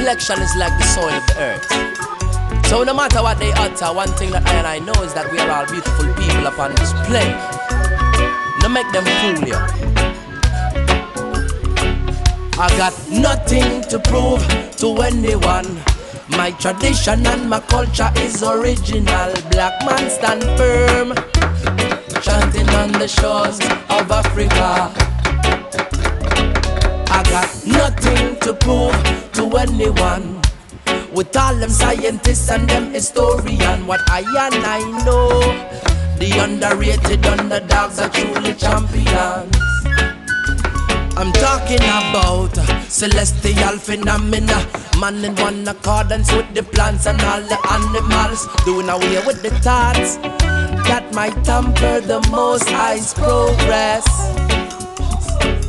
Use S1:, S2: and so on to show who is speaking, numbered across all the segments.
S1: Election is like the soil of the earth. So no matter what they utter, one thing that I know is that we are all beautiful people upon this plane. No make them fool you. I got nothing to prove to anyone. My tradition and my culture is original. Black man stand firm, chanting on the shores of Africa. I got nothing to prove to anyone. With all them scientists and them historians, what I know, the underrated underdogs are truly champions. I'm talking about celestial phenomena, man in one accordance with the plants and all the animals, doing away with the thoughts that might tamper the Most High's progress.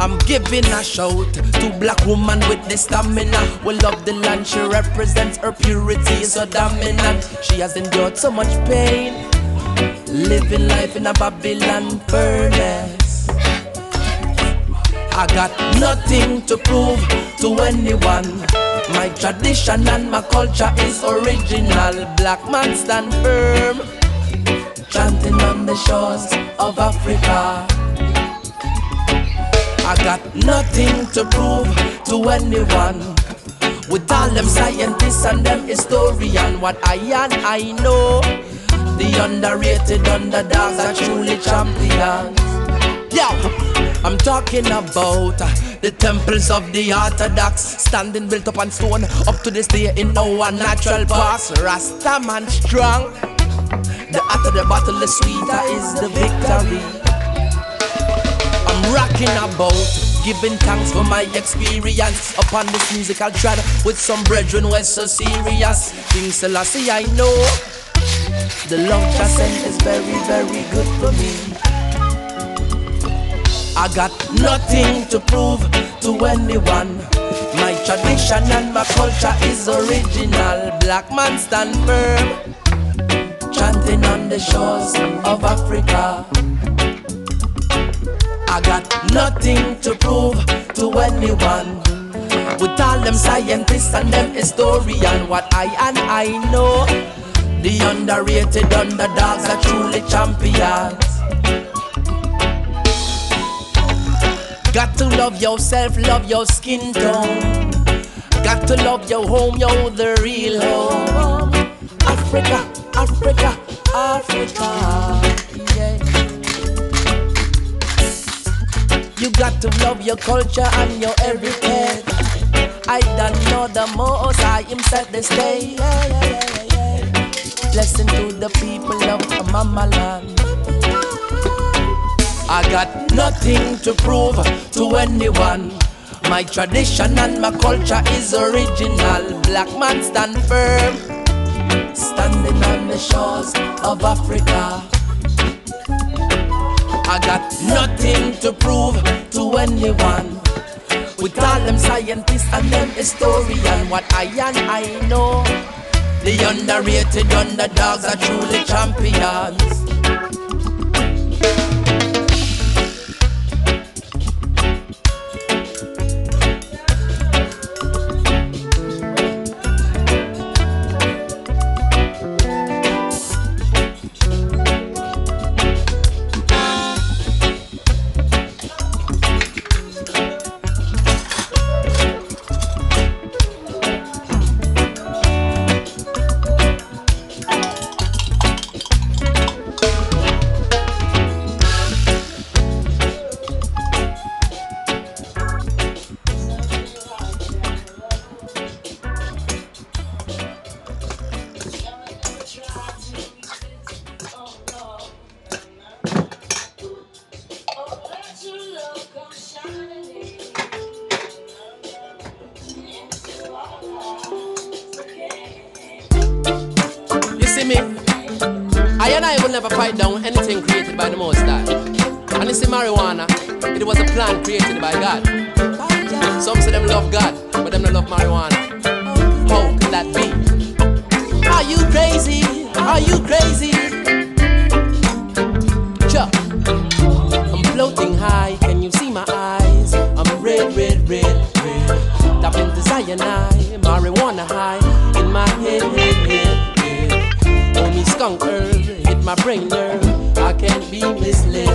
S1: I'm giving a shout to black woman with the stamina. We love the land, she represents her purity is so dominant. She has endured so much pain, living life in a Babylon furnace. I got nothing to prove to anyone. My tradition and my culture is original. Black man stand firm, chanting on the shores of Africa. I got nothing to prove to anyone. With all them scientists and them historians, what I know, the underrated underdogs are truly champions. Yo, I'm talking about the temples of the Orthodox, standing built up on stone, up to this day in our natural past. Rasta man strong, the hotter the battle, the sweeter is the victory. I'm rocking about, giving thanks for my experience upon this musical track with some brethren who so serious. King Selassie, I know the love just sent is very, very good for me. I got nothing to prove to anyone. My tradition and my culture is original. Black man stand firm, chanting on the shores of Africa. I got nothing to prove to anyone. With all them scientists and them historians, what I know, the underrated underdogs are truly champions. Got to love yourself, love your skin tone. Got to love your home, you're the real home. Africa, Africa, Africa, yeah. You got to love your culture and your heritage. I don't know the most, I am set the stage. Blessing to the people of Mama Land. I got nothing to prove to anyone. My tradition and my culture is original. Black man stand firm, standing on the shores of Africa. I got nothing to prove to anyone. With all them scientists and them historians, what I know, the underrated underdogs are truly champions. I will never fight down anything created by the Most High. And you see marijuana, it was a plant created by God. Some say them love God, but them don't love marijuana. How could that be? Are you crazy? Are you crazy? Chuck, I'm floating high, can you see my eyes? I'm red, red, red, red. Tap into cyanide, marijuana brain nerve. I can't be misled.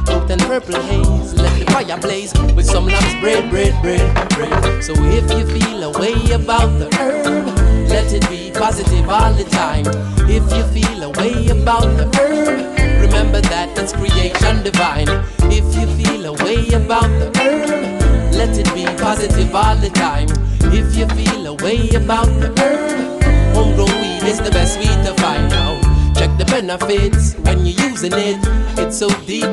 S1: Oat and purple haze, let the fire blaze with some lamb's bread. So if you feel a way about the herb, let it be positive all the time. If you feel a way about the herb, remember that it's creation divine. If you feel a way about the herb, let it be positive all the time. If you feel a way about the herb, homegrown weed is the best weed to find out. Check the benefits when you're using it. It's so deep.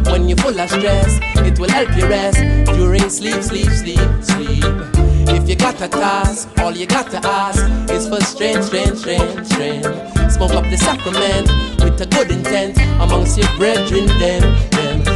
S1: When you're full of stress, it will help you rest during sleep. If you got a task, all you got to ask is for strength. Smoke up the sacrament with a good intent amongst your brethren them.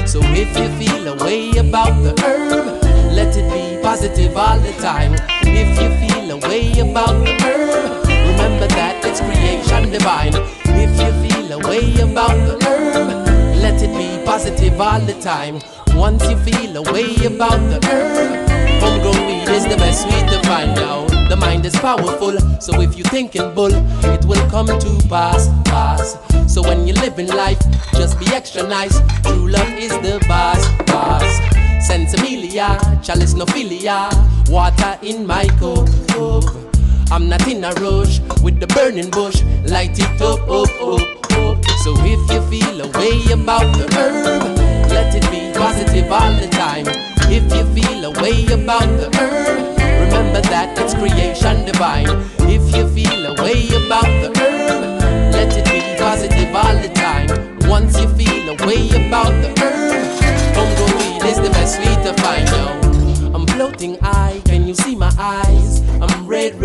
S1: So if you feel a way about the herb, let it be positive all the time. If you feel a way about the herb, remember that it's creation divine. If you feel a way about the herb, let it be positive all the time. Once you feel a way about the herb, homegrown weed is the best weed to find out. The mind is powerful, so if you thinking bull, it will come to pass. So when you live in life, just be extra nice. True love is the boss. Sensimilia, chalice no philia, water in my cup. I'm not in a rush with the burning bush, light it up. So if you feel a way about the herb, let it be positive all the time. If you feel a way about the herb, remember that it's creation divine. If you feel a way about the herb, let it be positive all the time. Once you feel a way about the herb, homegrown weed is the best weed to find out. I'm floating high, can you see my eyes? I'm red.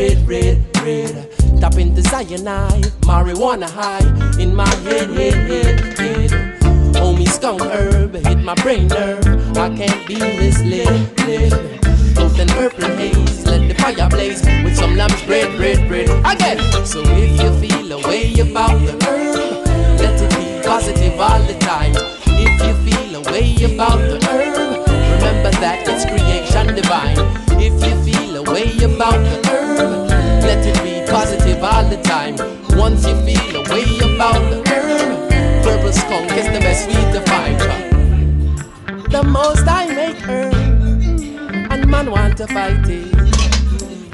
S1: Tap into cyanide, marijuana high in my head. Homie skunk herb, hit my brain nerve. I can't be misled. Oat and purple haze, let the fire blaze with some lamb's bread. Again. So if you feel a way about the herb, let it be positive all the time. If you feel a way about the herb, remember that it's creation divine. If you feel a way about the herb, let it be positive all the time. Once you feel a way about the herb, purple skunk is the best weed to find. The most I make herb, and man want to fight it.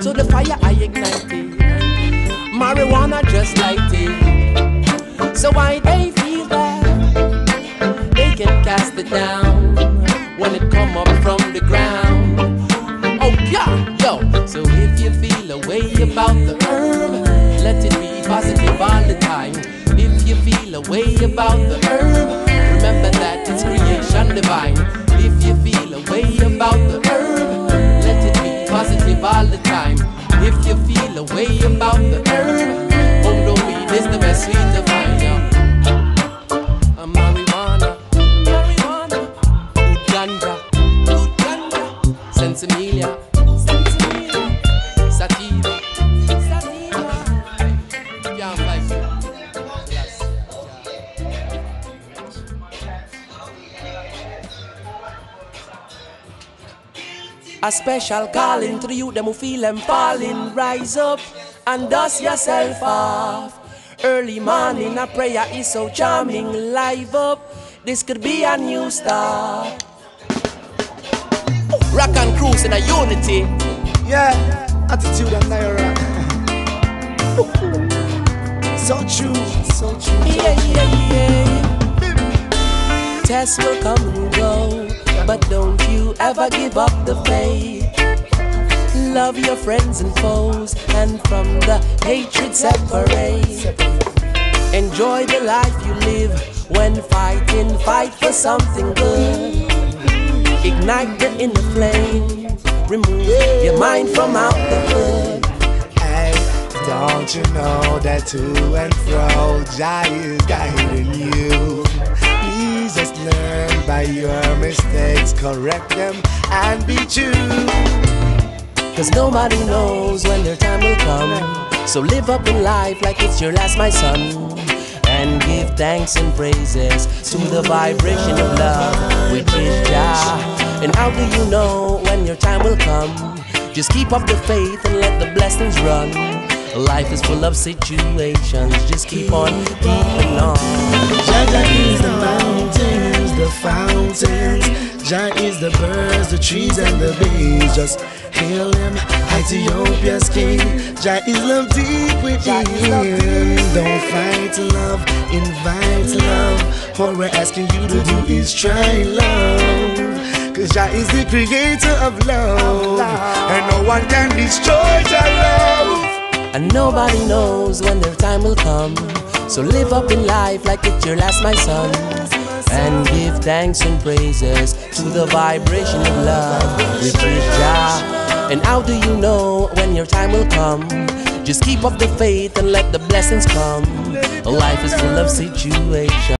S1: So the fire I ignite it, marijuana just light it. So why they feel that they can cast it down when it come up from the ground. Oh yeah, yo. So if you feel a way about the herb, let it be positive all the time. If you feel a way about the herb, remember that it's creation divine. If you feel a way about the herb, let it be positive all the time. If you feel a way about the herb, homegrown weed is the best weed to find out. Marijuana, good ganja, Sensimilia, sativa, can't fight it. A special calling to the youth, them who feel them falling. Rise up and dust yourself off. Early morning, a prayer is so charming. Live up, this could be a new start. Rock and cruise in a unity.
S2: Yeah, attitude and naira. So true.
S1: Yeah. Tests will come and go, but don't you ever give up the faith. Love your friends and foes, and from the hatred separate. Enjoy the life you live. When fighting, fight for something good. Ignite the inner flame. Remove your mind from out the hood.
S2: Hey, don't you know that to and fro, Jah is guiding you? Please just learn by your mistakes, correct them and be true.
S1: Cause nobody knows when their time will come. So live up in life like it's your last, my son. And give thanks and praises to the vibration of love, which is Jah. And how do you know when your time will come? Just keep up the faith and let the blessings run. Life is full of situations, just keep on keeping on.
S2: Jah Jah is the mountains, the fountains. Jah is the birds, the trees and the bees. Just hail him, Ethiopia's king. Jah is love deep within. Don't fight love, invite love. All we're asking you to do is try love. Cause Jah is the creator of love, and no one can destroy Jah love.
S1: And nobody knows when their time will come. So live up in life like it's your last, my son. And give thanks and praises to the vibration of love, which is Jah. And how do you know when your time will come? Just keep up the faith and let the blessings come. Life is full of situations.